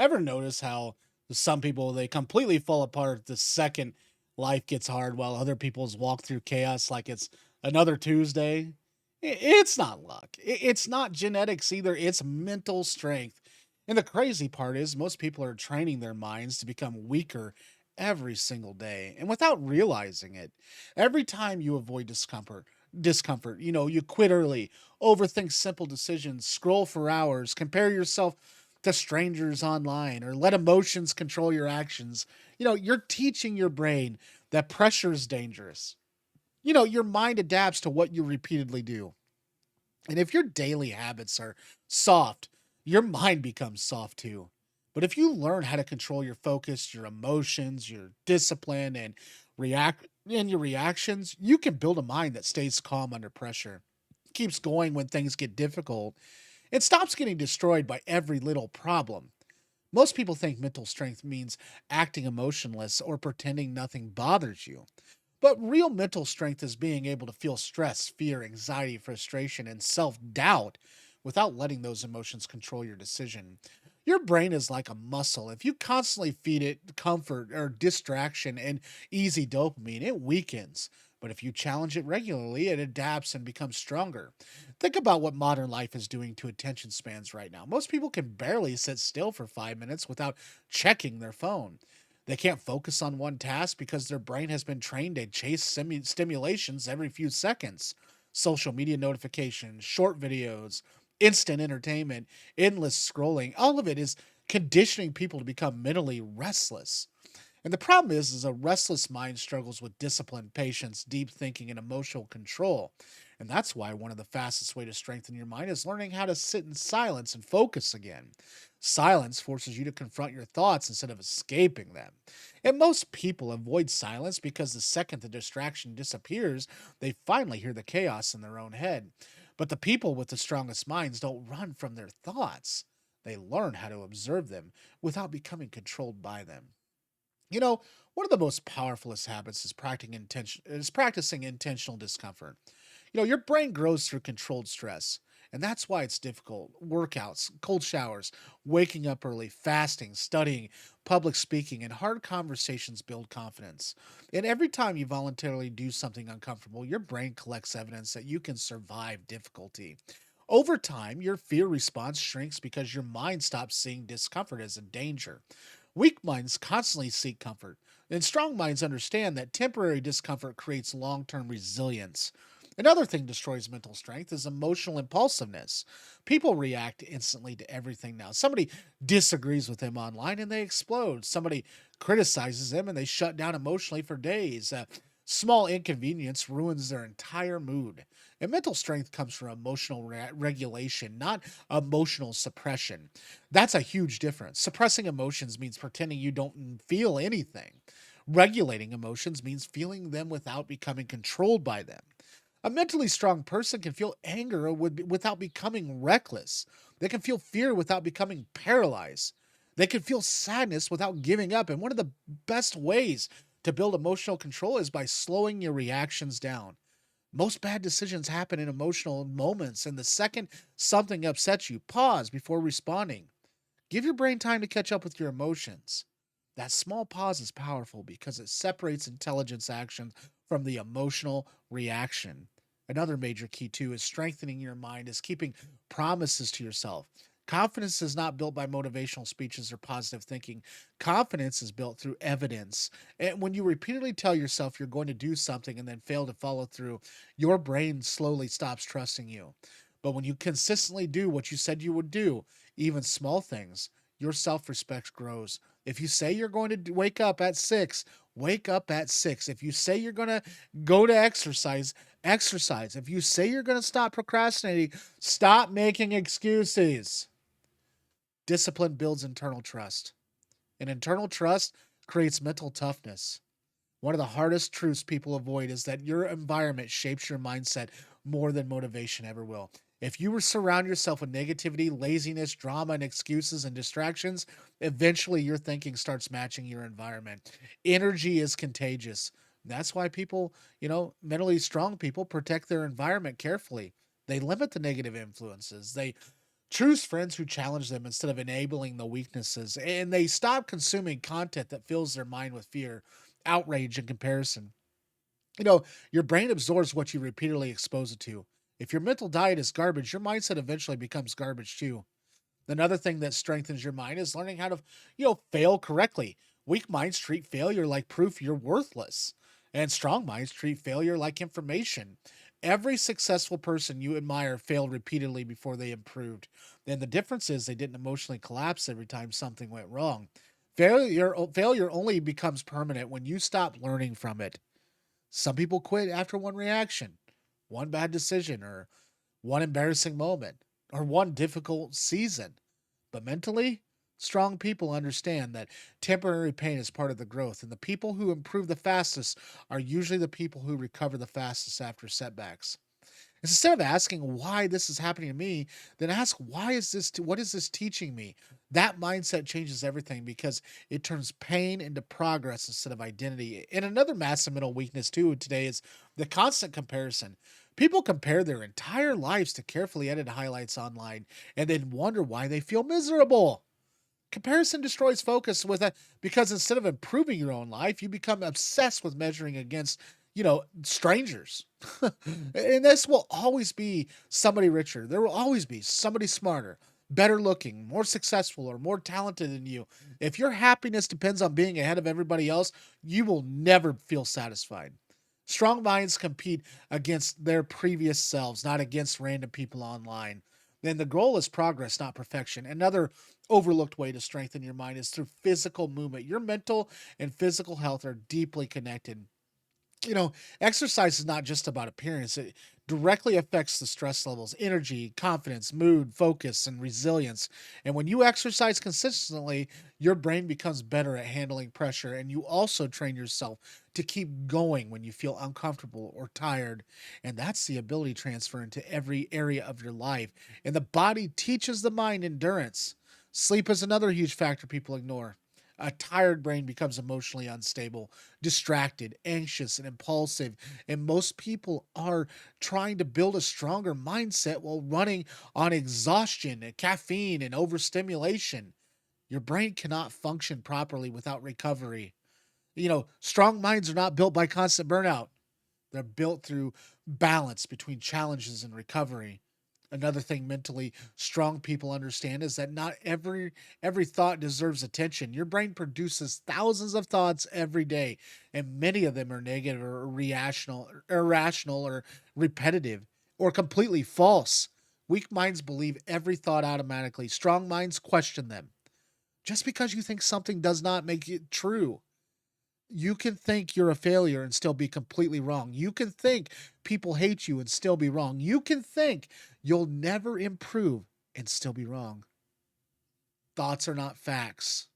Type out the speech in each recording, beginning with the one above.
Ever notice how some people they completely fall apart the second life gets hard while other people's walk through chaos like it's another Tuesday? It's not luck. It's not genetics either. It's mental strength. And the crazy part is most people are training their minds to become weaker every single day and without realizing it. Every time you avoid discomfort, you quit early, overthink simple decisions, scroll for hours, compare yourself to strangers online, or let emotions control your actions. You're teaching your brain that pressure is dangerous. Your mind adapts to what you repeatedly do. And if your daily habits are soft, your mind becomes soft too. But if you learn how to control your focus, your emotions, your discipline, and your reactions, you can build a mind that stays calm under pressure, keeps going when things get difficult, and stops getting destroyed by every little problem. Most people think mental strength means acting emotionless or pretending nothing bothers you. But real mental strength is being able to feel stress, fear, anxiety, frustration, and self doubt without letting those emotions control your decision. Your brain is like a muscle. If you constantly feed it comfort or distraction and easy dopamine, it weakens. But if you challenge it regularly, it adapts and becomes stronger. Think about what modern life is doing to attention spans right now. Most people can barely sit still for 5 minutes without checking their phone. They can't focus on one task because their brain has been trained to chase stimulations every few seconds. Social media notifications, short videos, instant entertainment, endless scrolling, all of it is conditioning people to become mentally restless. And the problem is a restless mind struggles with discipline, patience, deep thinking, and emotional control. And that's why one of the fastest way to strengthen your mind is learning how to sit in silence and focus again. Silence forces you to confront your thoughts instead of escaping them. And most people avoid silence because the second the distraction disappears, they finally hear the chaos in their own head. But the people with the strongest minds don't run from their thoughts. They learn how to observe them without becoming controlled by them. You know, one of the most powerfulest habits is practicing intentional discomfort. Your brain grows through controlled stress, and that's why it's difficult. Workouts, cold showers, waking up early, fasting, studying, public speaking, and hard conversations build confidence. And every time you voluntarily do something uncomfortable, your brain collects evidence that you can survive difficulty. Over time, your fear response shrinks because your mind stops seeing discomfort as a danger. Weak minds constantly seek comfort, and strong minds understand that temporary discomfort creates long term resilience. Another thing destroys mental strength is emotional impulsiveness. People react instantly to everything now. Somebody disagrees with them online and they explode. Somebody criticizes them and they shut down emotionally for days. Small inconvenience ruins their entire mood. And mental strength comes from emotional regulation, not emotional suppression. That's a huge difference. Suppressing emotions means pretending you don't feel anything. Regulating emotions means feeling them without becoming controlled by them. A mentally strong person can feel anger without becoming reckless. They can feel fear without becoming paralyzed. They can feel sadness without giving up. And one of the best ways to build emotional control is by slowing your reactions down. Most bad decisions happen in emotional moments, and the second something upsets you, pause before responding. Give your brain time to catch up with your emotions. That small pause is powerful because it separates intelligence action from the emotional reaction. Another major key, too, is strengthening your mind, is keeping promises to yourself. Confidence is not built by motivational speeches or positive thinking. Confidence is built through evidence. And when you repeatedly tell yourself you're going to do something and then fail to follow through, your brain slowly stops trusting you. But when you consistently do what you said you would do, even small things, your self respect grows. If you say you're going to wake up at 6, wake up at 6. If you say you're going to go to exercise, exercise. If you say you're going to stop procrastinating, stop making excuses. Discipline builds internal trust, and internal trust creates mental toughness. One of the hardest truths people avoid is that your environment shapes your mindset more than motivation ever will. If you surround yourself with negativity, laziness, drama, and excuses and distractions, eventually your thinking starts matching your environment. Energy is contagious. That's why people, mentally strong people protect their environment carefully. They limit the negative influences. They Choose friends who challenge them instead of enabling the weaknesses, and they stop consuming content that fills their mind with fear, outrage, and comparison. You know, your brain absorbs what you repeatedly expose it to. If your mental diet is garbage, your mindset eventually becomes garbage too. Another thing that strengthens your mind is learning how to, fail correctly. Weak minds treat failure like proof you're worthless, and strong minds treat failure like information. Every successful person you admire failed repeatedly before they improved. And the difference is they didn't emotionally collapse every time something went wrong. Failure only becomes permanent when you stop learning from it. Some people quit after one reaction, one bad decision, or one embarrassing moment, or one difficult season. But mentally, strong people understand that temporary pain is part of the growth, and the people who improve the fastest are usually the people who recover the fastest after setbacks. Instead of asking why this is happening to me, then ask what is this teaching me? That mindset changes everything because it turns pain into progress instead of identity. And another massive mental weakness too today is the constant comparison. People compare their entire lives to carefully edited highlights online and then wonder why they feel miserable. Comparison destroys focus with a because instead of improving your own life, you become obsessed with measuring against, strangers. And this will always be somebody richer. There will always be somebody smarter, better looking, more successful, or more talented than you. If your happiness depends on being ahead of everybody else, you will never feel satisfied. Strong minds compete against their previous selves, not against random people online. Then the goal is progress, not perfection. Another overlooked way to strengthen your mind is through physical movement. Your mental and physical health are deeply connected. you know, Exercise is not just about appearance. It directly affects the stress levels, energy, confidence, mood, focus, and resilience. And when you exercise consistently, your brain becomes better at handling pressure. And you also train yourself to keep going when you feel uncomfortable or tired. And that's the ability transfer into every area of your life. And the body teaches the mind endurance. Sleep is another huge factor people ignore. A tired brain becomes emotionally unstable, distracted, anxious, and impulsive. And most people are trying to build a stronger mindset while running on exhaustion and caffeine and overstimulation. Your brain cannot function properly without recovery. Strong minds are not built by constant burnout. They're built through balance between challenges and recovery. Another thing mentally strong people understand is that not every thought deserves attention. Your brain produces thousands of thoughts every day, and many of them are negative or irrational or repetitive or completely false. Weak minds believe every thought automatically. Strong minds question them. Just because you think something does not make it true. You can think you're a failure and still be completely wrong. You can think people hate you and still be wrong. You can think you'll never improve and still be wrong. Thoughts are not facts.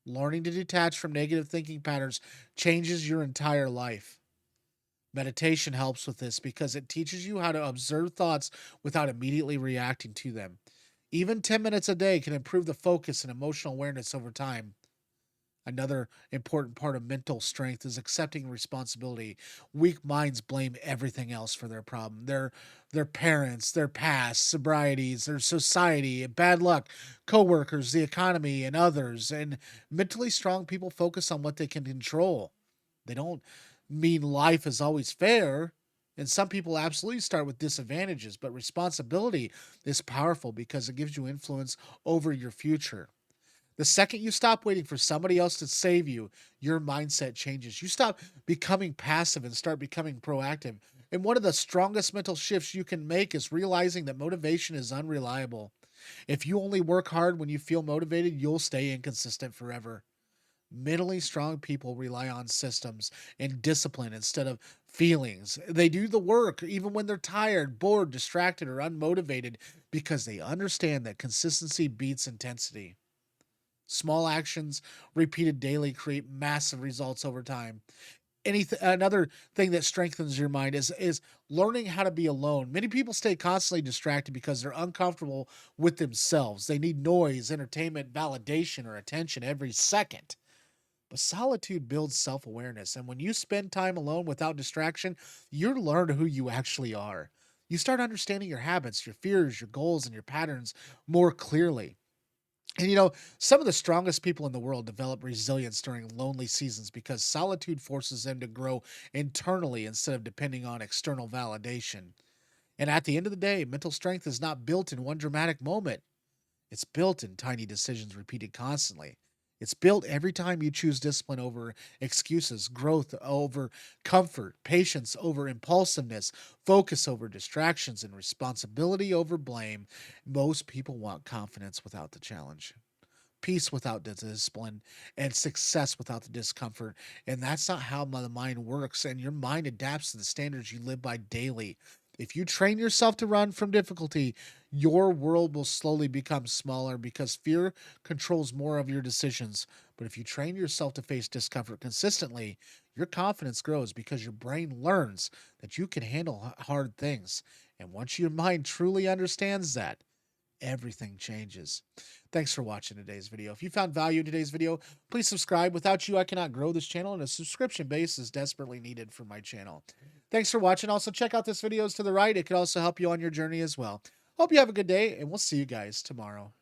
Learning to detach from negative thinking patterns changes your entire life. Meditation helps with this because it teaches you how to observe thoughts without immediately reacting to them. Even 10 minutes a day can improve the focus and emotional awareness over time. Another important part of mental strength is accepting responsibility. Weak minds blame everything else for their problem. Their parents, their past, sobrieties, their society, bad luck, coworkers, the economy, and others. And mentally strong people focus on what they can control. They don't mean life is always fair. And some people absolutely start with disadvantages, but responsibility is powerful because it gives you influence over your future. The second you stop waiting for somebody else to save you, your mindset changes. You stop becoming passive and start becoming proactive. And one of the strongest mental shifts you can make is realizing that motivation is unreliable. If you only work hard when you feel motivated, you'll stay inconsistent forever. Mentally strong people rely on systems and discipline instead of feelings. They do the work even when they're tired, bored, distracted, or unmotivated because they understand that consistency beats intensity. Small actions repeated daily create massive results over time. Another thing that strengthens your mind is learning how to be alone. Many people stay constantly distracted because they're uncomfortable with themselves. They need noise, entertainment, validation, or attention every second. But solitude builds self-awareness, and when you spend time alone without distraction, you learn who you actually are. You start understanding your habits, your fears, your goals, and your patterns more clearly. And some of the strongest people in the world develop resilience during lonely seasons because solitude forces them to grow internally instead of depending on external validation. And at the end of the day, mental strength is not built in one dramatic moment. It's built in tiny decisions repeated constantly. It's built every time you choose discipline over excuses, growth over comfort, patience over impulsiveness, focus over distractions, and responsibility over blame. Most people want confidence without the challenge, peace without the discipline, and success without the discomfort. And that's not how the mind works. And your mind adapts to the standards you live by daily. If you train yourself to run from difficulty, your world will slowly become smaller because fear controls more of your decisions. But if you train yourself to face discomfort consistently, your confidence grows because your brain learns that you can handle hard things. And once your mind truly understands that, everything changes. Thanks for watching today's video. If you found value in today's video, please subscribe. Without you, I cannot grow this channel, and a subscription base is desperately needed for my channel. Thanks for watching. Also, check out this videos to the right. It could also help you on your journey as well. Hope you have a good day, and we'll see you guys tomorrow.